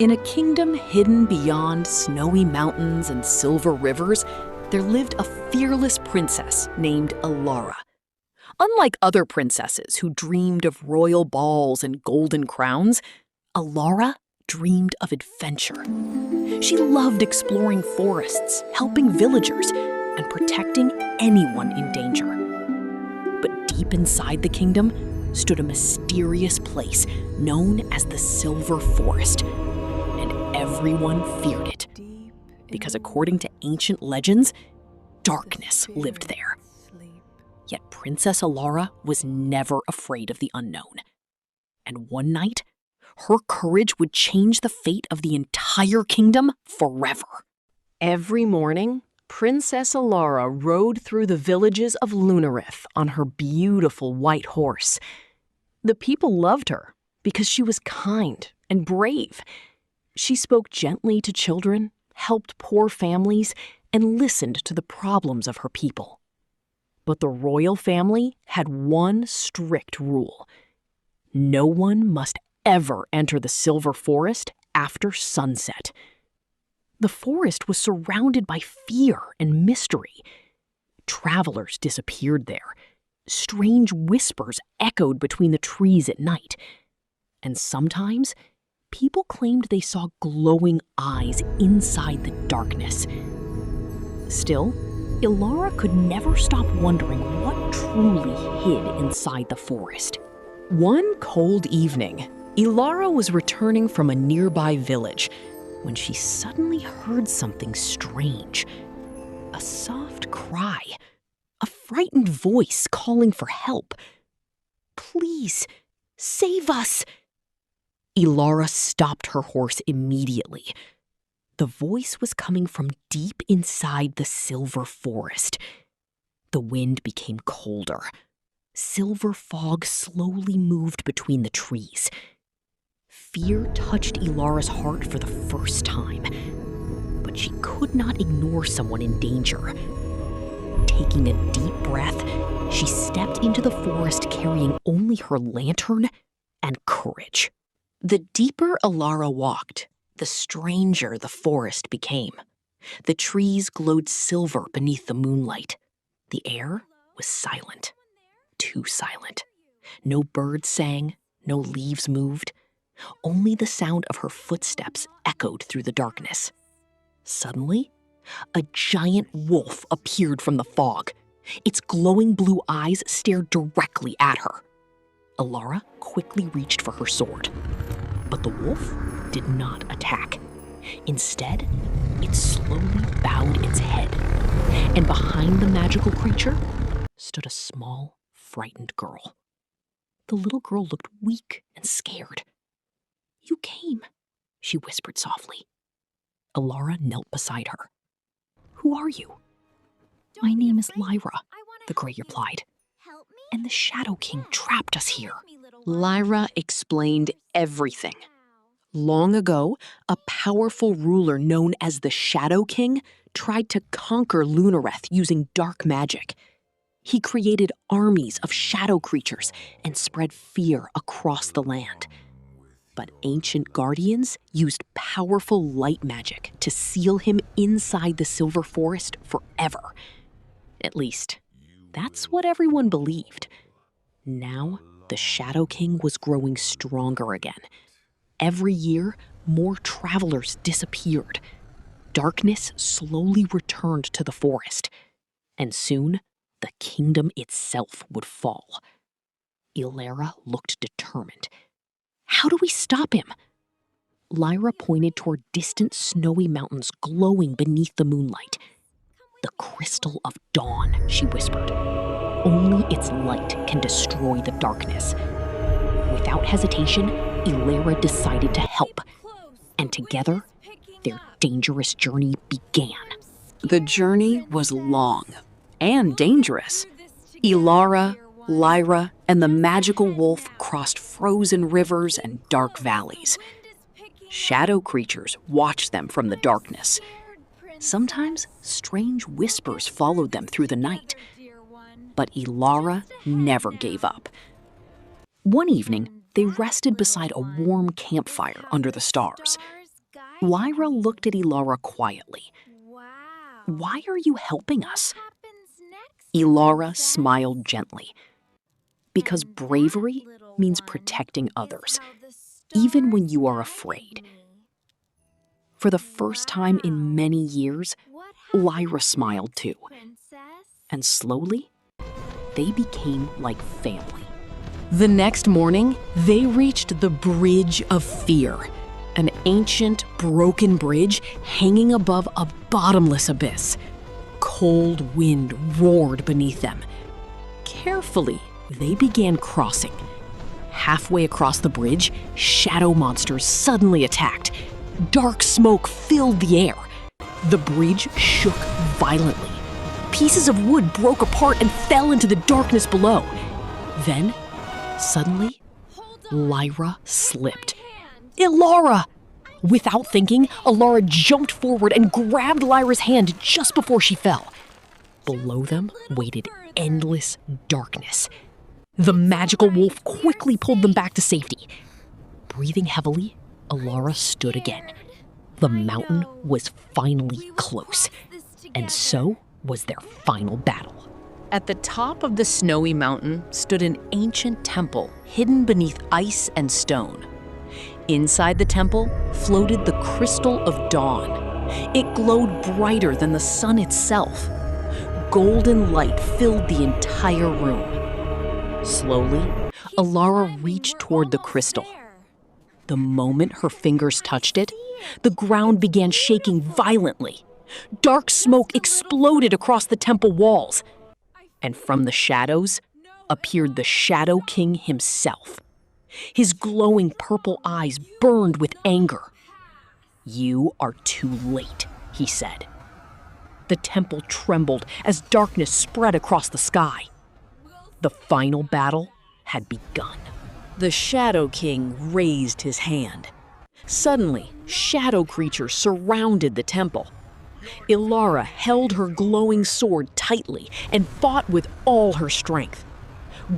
In a kingdom hidden beyond snowy mountains and silver rivers, there lived a fearless princess named Elara. Unlike other princesses who dreamed of royal balls and golden crowns, Elara dreamed of adventure. She loved exploring forests, helping villagers, and protecting anyone in danger. But deep inside the kingdom stood a mysterious place known as the Silver Forest, and everyone feared it, because according to ancient legends, darkness lived there. Yet Princess Elara was never afraid of the unknown. And one night, her courage would change the fate of the entire kingdom forever. Every morning, Princess Elara rode through the villages of Lunarith on her beautiful white horse. The people loved her because she was kind and brave. She spoke gently to children, helped poor families, and listened to the problems of her people. But the royal family had one strict rule. No one must ever enter the Silver Forest after sunset. The forest was surrounded by fear and mystery. Travelers disappeared there. Strange whispers echoed between the trees at night. And sometimes, people claimed they saw glowing eyes inside the darkness. Still, Elara could never stop wondering what truly hid inside the forest. One cold evening, Elara was returning from a nearby village when she suddenly heard something strange. A soft cry, a frightened voice calling for help. "Please, save us!" Elara stopped her horse immediately. The voice was coming from deep inside the Silver Forest. The wind became colder. Silver fog slowly moved between the trees. Fear touched Elara's heart for the first time, but she could not ignore someone in danger. Taking a deep breath, she stepped into the forest carrying only her lantern and courage. The deeper Elara walked, the stranger the forest became. The trees glowed silver beneath the moonlight. The air was silent, too silent. No birds sang, no leaves moved. Only the sound of her footsteps echoed through the darkness. Suddenly, a giant wolf appeared from the fog. Its glowing blue eyes stared directly at her. Elara quickly reached for her sword. But the wolf did not attack. Instead, it slowly bowed its head, and behind the magical creature stood a small, frightened girl. The little girl looked weak and scared. "You came," she whispered softly. Elara knelt beside her. "Who are you?" "My name is Lyra," the Grey replied. "And the Shadow King trapped us here." Lyra explained everything. Long ago, a powerful ruler known as the Shadow King tried to conquer Lunarith using dark magic. He created armies of shadow creatures and spread fear across the land. But ancient guardians used powerful light magic to seal him inside the Silver Forest forever. At least, that's what everyone believed. Now, the Shadow King was growing stronger again. Every year, more travelers disappeared. Darkness slowly returned to the forest, and soon, the kingdom itself would fall. Elara looked determined. "How do we stop him?" Lyra pointed toward distant snowy mountains glowing beneath the moonlight. "The crystal of dawn," she whispered. "Only its light can destroy the darkness." Without hesitation, Elara decided to help, and together, their dangerous journey began. The journey was long and dangerous. Elara, Lyra, and the magical wolf crossed frozen rivers and dark valleys. Shadow creatures watched them from the darkness. Sometimes strange whispers followed them through the night. But Elara never gave up. One evening, they rested beside a warm campfire under the stars. Lyra looked at Elara quietly. Wow. "Why are you helping us?" Happens next, Elara princess? smiled gently. "Because And bravery that, little means one, protecting is others, how the even when stars you are guided afraid." me. For the first time in Wow. many years, What happens Lyra smiled next, too. princess? And slowly, they became like family. The next morning, they reached the Bridge of Fear, an ancient, broken bridge hanging above a bottomless abyss. Cold wind roared beneath them. Carefully, they began crossing. Halfway across the bridge, shadow monsters suddenly attacked. Dark smoke filled the air. The bridge shook violently. Pieces of wood broke apart and fell into the darkness below. Then, suddenly, Lyra slipped. "Elara!" Without thinking, Elara jumped forward and grabbed Lyra's hand just before she fell. Below them waited endless darkness. The magical wolf quickly pulled them back to safety. Breathing heavily, Elara stood again. The mountain was finally close, and so was their final battle. At the top of the snowy mountain stood an ancient temple hidden beneath ice and stone. Inside the temple floated the crystal of dawn. It glowed brighter than the sun itself. Golden light filled the entire room. Slowly, Elara reached toward the crystal. The moment her fingers touched it, the ground began shaking violently. Dark smoke exploded across the temple walls. And from the shadows appeared the Shadow King himself. His glowing purple eyes burned with anger. "You are too late," he said. The temple trembled as darkness spread across the sky. The final battle had begun. The Shadow King raised his hand. Suddenly, shadow creatures surrounded the temple. Elara held her glowing sword tightly and fought with all her strength.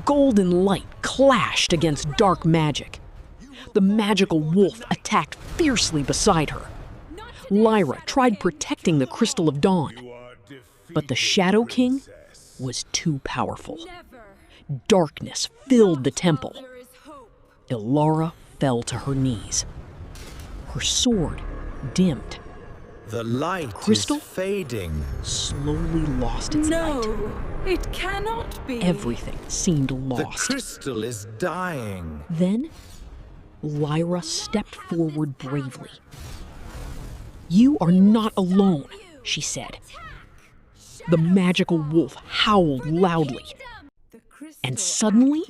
Golden light clashed against dark magic. The magical wolf attacked fiercely beside her. Lyra tried protecting the Crystal of Dawn, but the Shadow King was too powerful. Darkness filled the temple. Elara fell to her knees. Her sword dimmed. The light Crystal is fading. Slowly lost its light. No, it cannot be. Everything seemed The lost. crystal is dying. Then, Lyra stepped forward bravely. "You are not alone," she said. The magical wolf howled loudly, and suddenly,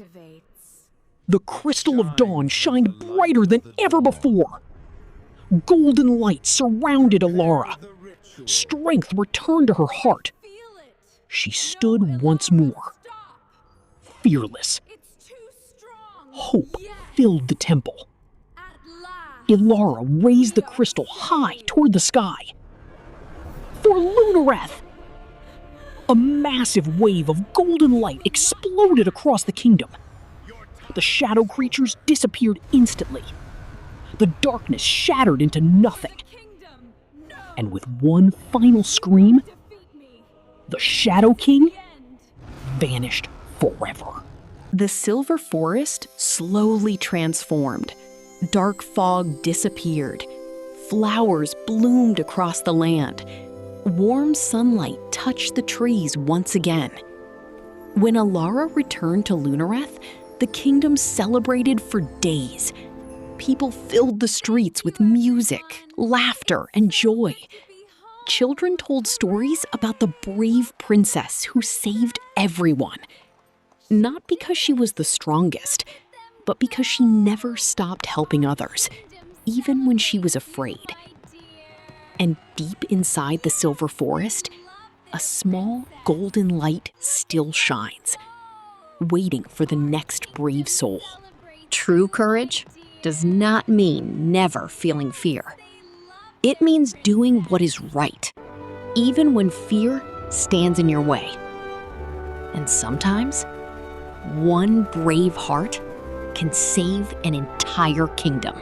the Crystal of Dawn shined brighter than ever before. Golden light surrounded Elara. Strength returned to her heart. She stood once more, fearless. Hope filled the temple. Elara raised the crystal high toward the sky. For Lunareth! A massive wave of golden light exploded across the kingdom. The shadow creatures disappeared instantly. The darkness shattered into nothing. And with one final scream, the Shadow King vanished forever. The Silver Forest slowly transformed. Dark fog disappeared. Flowers bloomed across the land. Warm sunlight touched the trees once again. When Elara returned to Lunareth, the kingdom celebrated for days. People filled the streets with music, laughter, and joy. Children told stories about the brave princess who saved everyone. Not because she was the strongest, but because she never stopped helping others, even when she was afraid. And deep inside the Silver Forest, a small golden light still shines, waiting for the next brave soul. True courage does not mean never feeling fear. It means doing what is right, even when fear stands in your way. And sometimes, one brave heart can save an entire kingdom.